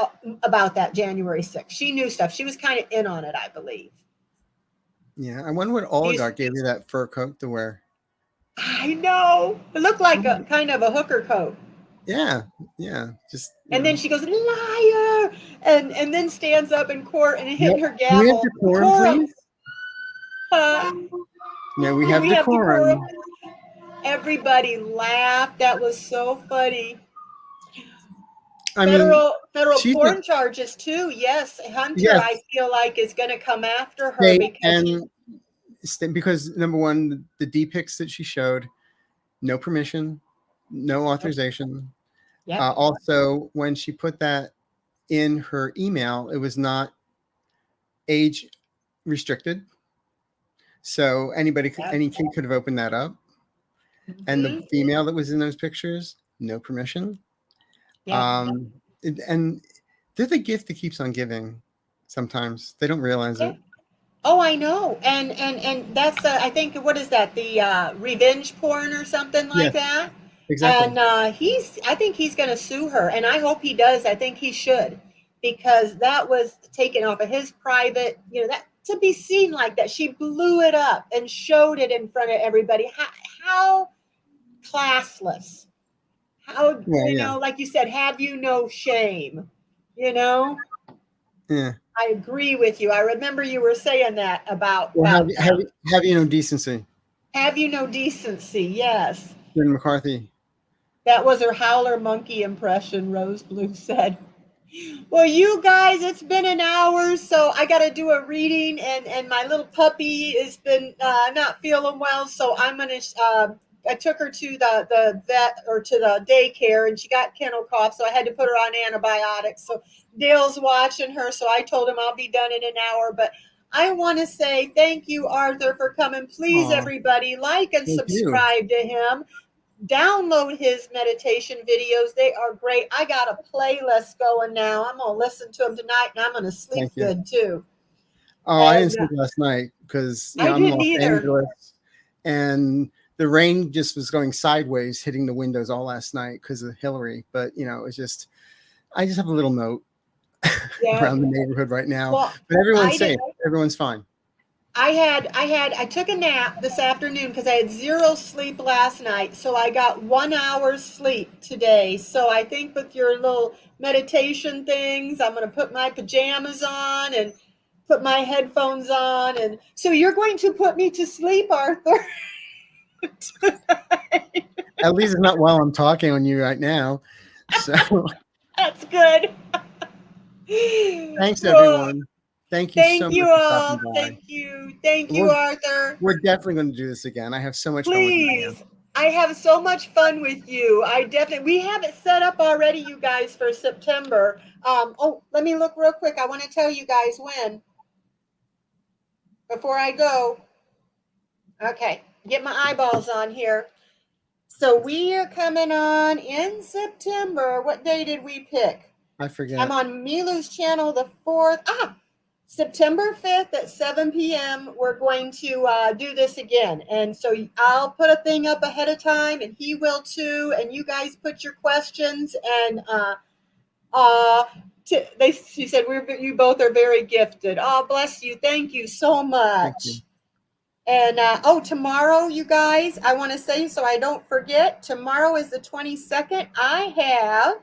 about that January 6th. She knew stuff. She was kind of in on it, I believe. Yeah, I wonder what oligarch gave you that fur coat to wear. I know. It looked like a kind of a hooker coat. Yeah. Just. And then she goes, liar, and then stands up in court and hitting her gavel. We have decorum, please. We have decorum. Everybody laughed. That was so funny. Federal porn charges too. Yes, Hunter. Yes. I feel like is going to come after her because number one, the D-pics that she showed, no permission, no authorization. Yeah. Also, when she put that in her email, it was not age restricted. So any kid could have opened that up. Mm-hmm. And the female that was in those pictures, no permission. Yeah. And they're the gift that keeps on giving. Sometimes they don't realize it. Oh, I know. And that's, I think, what is that? The revenge porn or something like that? Exactly. And I think he's going to sue her, and I hope he does. I think he should, because that was taken off of his private, that to be seen like that. She blew it up and showed it in front of everybody. How classless. How, like you said, have you no shame, Yeah. I agree with you. I remember you were saying that about. Well, have you no decency? Have you no decency? Yes. Jen McCarthy. That was her howler monkey impression, Rose Blue said. Well, you guys, it's been an hour, so I got to do a reading, and my little puppy has been not feeling well, so I'm going to, I took her to the vet or to the daycare, and she got kennel cough, so I had to put her on antibiotics. So Dale's watching her, so I told him I'll be done in an hour, but I want to say thank you, Arthur, for coming. Please, everybody, like and subscribe to him. Download his meditation videos. They are great. I got a playlist going now. I'm going to listen to them tonight, and I'm going to sleep good, too. Oh, I didn't sleep last night because I'm in Los Angeles, and the rain just was going sideways, hitting the windows all last night because of Hillary. But, it's just, I just have a little note around the neighborhood right now. Well, but everyone's safe. Everyone's fine. I took a nap this afternoon because I had zero sleep last night. So I got 1 hour's sleep today. So I think with your little meditation things, I'm going to put my pajamas on and put my headphones on. And so you're going to put me to sleep, Arthur. At least it's not while I'm talking on you right now. So That's good. thanks, Well, everyone. Thank you so thank much you for all. stopping by. Thank you. Thank you, We're, Arthur. we're definitely going to do this again. I have so much fun with Deann. Please. I have so much fun with you. We have it set up already, you guys, for September. Oh, let me look real quick. I want to tell you guys when, before I go. Okay, get my eyeballs on here. So we are coming on in September. What day did we pick? I forget. I'm on Milu's channel the 4th. September 5th at 7 p.m. We're going to do this again. And so I'll put a thing up ahead of time, and he will too. And you guys put your questions. And she said, you both are very gifted. Oh, bless you. Thank you so much. Thank you. And tomorrow, you guys, I want to say so I don't forget, tomorrow is the 22nd. I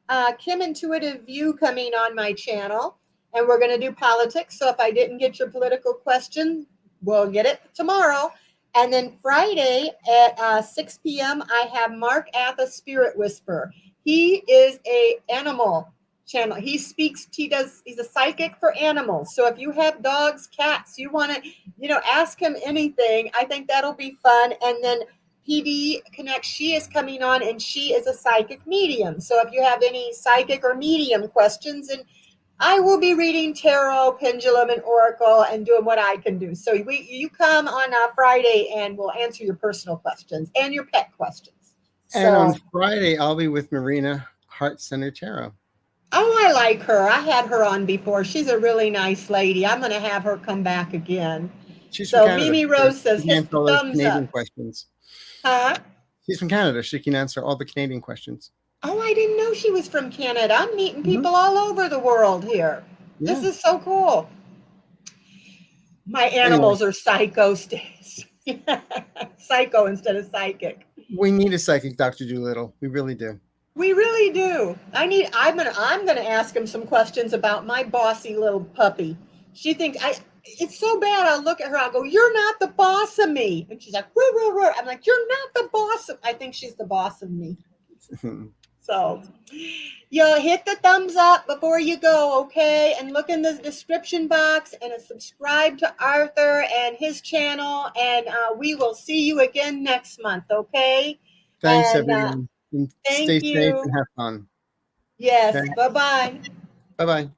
have Kim Intuitive View coming on my channel, and we're going to do politics. So if I didn't get your political question, we'll get it tomorrow. And then Friday at 6 p.m., I have Mark Atha Spirit Whisper. He is a animal channel. He's a psychic for animals. So if you have dogs, cats, you want to, ask him anything, I think that'll be fun. And then PD Connect, she is coming on, and she is a psychic medium. So if you have any psychic or medium questions, and I will be reading tarot, pendulum, and oracle, and doing what I can do. So you come on Friday, and we'll answer your personal questions and your pet questions. And on Friday, I'll be with Marina, Heart Center Tarot. Oh, I like her. I had her on before. She's a really nice lady. I'm going to have her come back again. She's from Canada. Mimi Rose says, hit the thumbs Canadian up. Questions. Huh? She's from Canada. She can answer all the Canadian questions. Oh, I didn't know she was from Canada. I'm meeting people all over the world here. Yeah. This is so cool. My animals are psycho. Psycho instead of psychic. We need a psychic, Dr. Doolittle. We really do. We really do. I'm gonna ask him some questions about my bossy little puppy. She thinks it's so bad. I'll look at her, I'll go, "You're not the boss of me." And she's like, "Ruh, ruh, ruh." I'm like, "You're not the boss of," I think she's the boss of me. So hit the thumbs up before you go, okay? And look in the description box and subscribe to Arthur and his channel, and we will see you again next month, okay? Thanks, everyone. Thank Stay you. safe and have fun. Yes. Okay. Bye-bye. Bye-bye.